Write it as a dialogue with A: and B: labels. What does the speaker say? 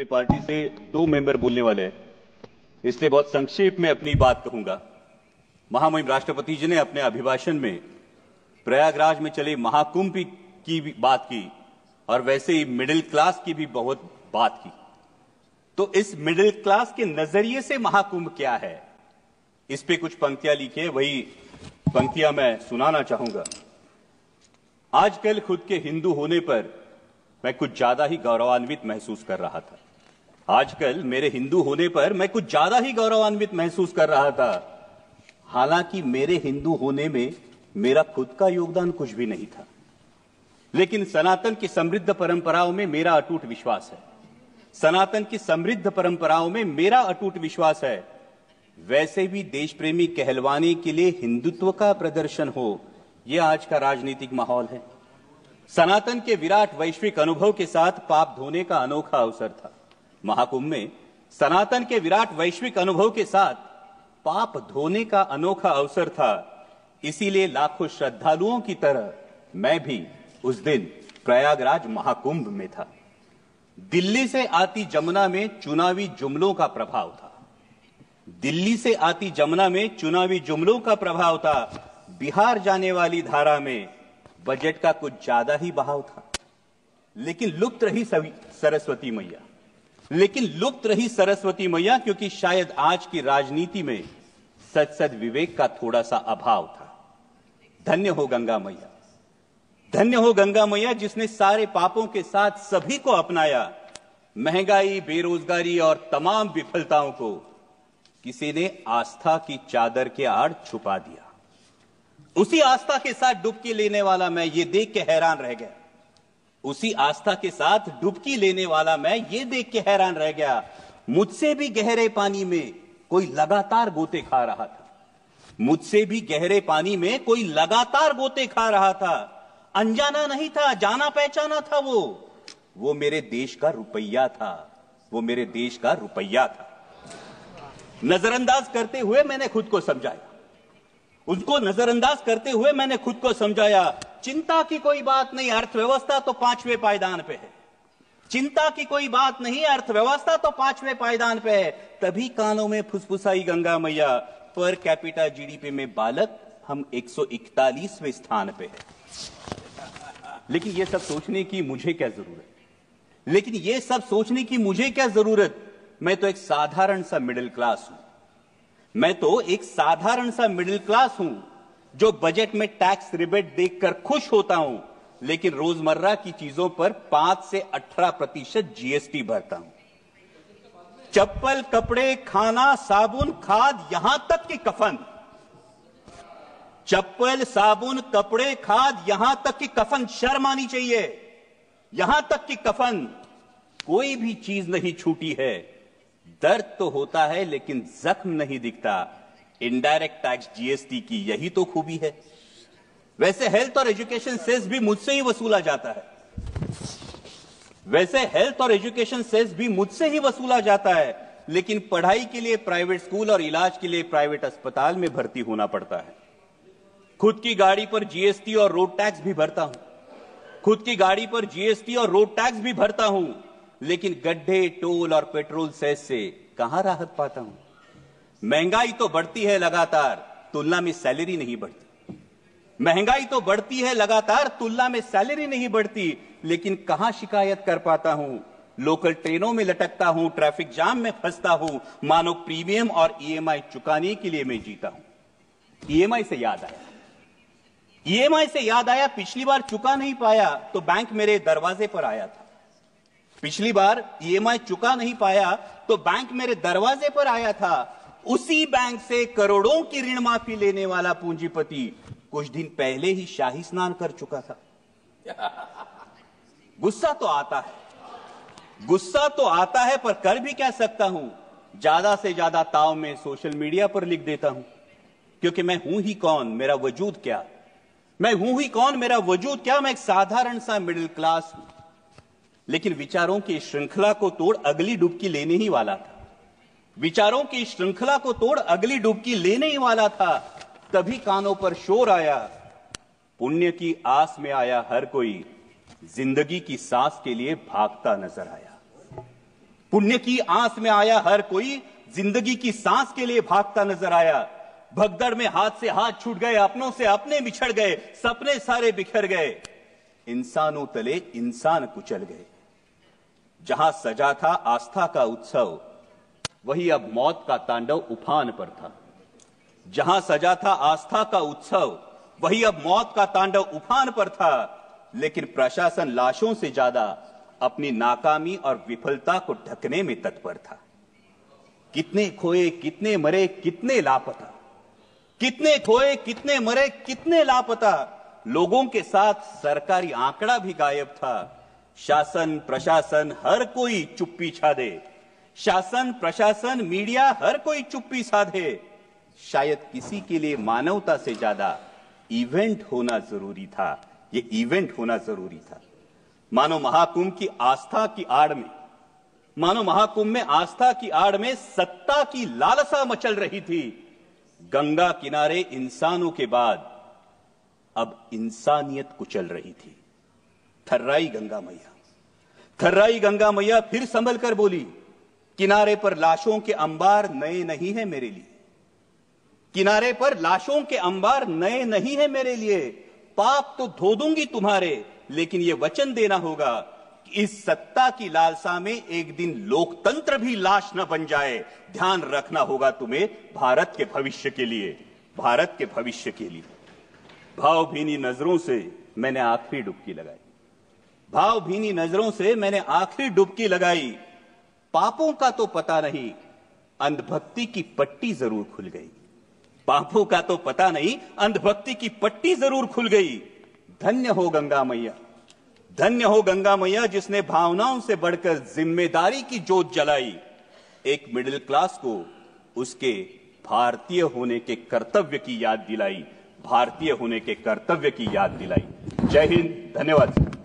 A: मेरी पार्टी से 2 मेंबर बोलने वाले हैं, इसलिए बहुत संक्षेप में अपनी बात कहूंगा। महामहिम राष्ट्रपति जी ने अपने अभिभाषण में प्रयागराज में चले महाकुंभ की भी बात की और वैसे ही मिडिल क्लास की भी बहुत बात की। तो इस मिडिल क्लास के नजरिए से महाकुंभ क्या है, इस पे कुछ पंक्तियां लिखी है, वही पंक्तियां मैं सुनाना चाहूंगा। आजकल खुद के हिंदू होने पर मैं कुछ ज्यादा ही गौरवान्वित महसूस कर रहा था। आजकल मेरे हिंदू होने पर मैं कुछ ज्यादा ही गौरवान्वित महसूस कर रहा था। हालांकि मेरे हिंदू होने में मेरा खुद का योगदान कुछ भी नहीं था, लेकिन सनातन की समृद्ध परंपराओं में मेरा अटूट विश्वास है। सनातन की समृद्ध परंपराओं में मेरा अटूट विश्वास है। वैसे भी देश प्रेमी कहलवाने के लिए हिंदुत्व का प्रदर्शन हो, यह आज का राजनीतिक माहौल है। सनातन के विराट वैश्विक अनुभव के साथ पाप धोने का अनोखा अवसर था। महाकुंभ में सनातन के विराट वैश्विक अनुभव के साथ पाप धोने का अनोखा अवसर था। इसीलिए लाखों श्रद्धालुओं की तरह मैं भी उस दिन प्रयागराज महाकुंभ में था। दिल्ली से आती जमुना में चुनावी जुमलों का प्रभाव था। दिल्ली से आती जमुना में चुनावी जुमलों का प्रभाव था। बिहार जाने वाली धारा में बजट का कुछ ज्यादा ही बहाव था। लेकिन लुप्त रही सरस्वती मैया, क्योंकि शायद आज की राजनीति में सद विवेक का थोड़ा सा अभाव था। धन्य हो गंगा मैया, धन्य हो गंगा मैया, जिसने सारे पापों के साथ सभी को अपनाया। महंगाई, बेरोजगारी और तमाम विफलताओं को किसी ने आस्था की चादर के आड़ छुपा दिया। उसी आस्था के साथ डुबकी लेने वाला मैं ये देख के हैरान रह गया। उसी आस्था के साथ डुबकी लेने वाला मैं ये देख के हैरान रह गया। मुझसे भी गहरे पानी में कोई लगातार गोते खा रहा था। मुझसे भी गहरे पानी में कोई लगातार गोते खा रहा था। अनजाना नहीं था, जाना पहचाना था। वो मेरे देश का रुपया था। वो मेरे देश का रुपया था। नजरअंदाज करते हुए मैंने खुद को समझाया। उसको नजरअंदाज करते हुए मैंने खुद को समझाया। चिंता की कोई बात नहीं, अर्थव्यवस्था तो 5वें पायदान पे है। चिंता की कोई बात नहीं, अर्थव्यवस्था तो 5वें पायदान पे है। तभी कानों में फुसफुसाई गंगा मैया, पर कैपिटा जीडीपी में बालक हम 141वें स्थान पे है। लेकिन ये सब सोचने की मुझे क्या जरूरत? मैं तो एक साधारण सा मिडिल क्लास हूं, जो बजट में टैक्स रिबेट देखकर खुश होता हूं, लेकिन रोजमर्रा की चीजों पर 5 से 18% जीएसटी भरता हूं। चप्पल, कपड़े, खाना, साबुन, खाद, यहां तक कि कफन। चप्पल, साबुन, कपड़े, खाद, यहां तक कि कफन, शर्म आनी चाहिए। यहां तक कि कफन, कोई भी चीज नहीं छूटी है। दर्द तो होता है लेकिन जख्म नहीं दिखता। इनडायरेक्ट टैक्स जीएसटी की यही तो खूबी है। वैसे हेल्थ और एजुकेशन सेस भी मुझसे ही वसूला जाता है। लेकिन पढ़ाई के लिए प्राइवेट स्कूल और इलाज के लिए प्राइवेट अस्पताल में भर्ती होना पड़ता है। खुद की गाड़ी पर जीएसटी और रोड टैक्स भी भरता हूं। लेकिन गड्ढे, टोल और पेट्रोल सेस से कहां राहत पाता हूं। महंगाई तो बढ़ती है लगातार, तुलना में सैलरी नहीं बढ़ती। लेकिन कहां शिकायत कर पाता हूं। लोकल ट्रेनों में लटकता हूं, ट्रैफिक जाम में फंसता हूं। मानो प्रीमियम और ईएमआई चुकाने के लिए मैं जीता हूं। ईएमआई से याद आया, पिछली बार चुका नहीं पाया तो बैंक मेरे दरवाजे पर आया था। उसी बैंक से करोड़ों की ऋण माफी लेने वाला पूंजीपति कुछ दिन पहले ही शाही स्नान कर चुका था। गुस्सा तो आता है, पर कर भी क्या सकता हूं। ज्यादा से ज्यादा ताव में सोशल मीडिया पर लिख देता हूं, क्योंकि मैं हूं ही कौन, मेरा वजूद क्या। मैं एक साधारण सा मिडिल क्लास हूं। लेकिन विचारों की श्रृंखला को तोड़ अगली डुबकी लेने ही वाला था। तभी कानों पर शोर आया, पुण्य की आस में आया हर कोई, जिंदगी की सांस के लिए भागता नजर आया। पुण्य की आस में आया हर कोई, जिंदगी की सांस के लिए भागता नजर आया। भगदड़ में हाथ से हाथ छूट गए, अपनों से अपने बिछड़ गए, सपने सारे बिखर गए, इंसानों तले इंसान कुचल गए। जहां सजा था आस्था का उत्सव, वही अब मौत का तांडव उफान पर था। जहां सजा था आस्था का उत्सव, वही अब मौत का तांडव उफान पर था। लेकिन प्रशासन लाशों से ज्यादा अपनी नाकामी और विफलता को ढकने में तत्पर था। कितने खोए, कितने मरे, कितने लापता, कितने खोए, कितने मरे, कितने लापता। लोगों के साथ सरकारी आंकड़ा भी गायब था। शासन प्रशासन हर कोई चुप्पी छादे, शासन प्रशासन मीडिया हर कोई चुप्पी साधे। शायद किसी के लिए मानवता से ज्यादा इवेंट होना जरूरी था। ये इवेंट होना जरूरी था। मानो महाकुंभ की आस्था की आड़ में, मानो महाकुंभ में आस्था की आड़ में सत्ता की लालसा मचल रही थी। गंगा किनारे इंसानों के बाद अब इंसानियत कुचल रही थी। थर्राई गंगा मैया, थर्राई गंगा मैया फिर संभल कर बोली, किनारे पर लाशों के अंबार नए नहीं है मेरे लिए। किनारे पर लाशों के अंबार नए नहीं है मेरे लिए। पाप तो धो दूंगी तुम्हारे, लेकिन यह वचन देना होगा कि इस सत्ता की लालसा में एक दिन लोकतंत्र भी लाश न बन जाए। ध्यान रखना होगा तुम्हें भारत के भविष्य के लिए, भारत के भविष्य के लिए। भावभीनी नजरों से मैंने आखिरी डुबकी लगाई, भावभीनी नजरों से मैंने आखिरी डुबकी लगाई। पापों का तो पता नहीं, अंधभक्ति की पट्टी जरूर खुल गई। पापों का तो पता नहीं, अंधभक्ति की पट्टी जरूर खुल गई। धन्य हो गंगा मैया, धन्य हो गंगा मैया, जिसने भावनाओं से बढ़कर जिम्मेदारी की जोत जलाई। एक मिडिल क्लास को उसके भारतीय होने के कर्तव्य की याद दिलाई, भारतीय होने के कर्तव्य की याद दिलाई। जय हिंद, धन्यवाद।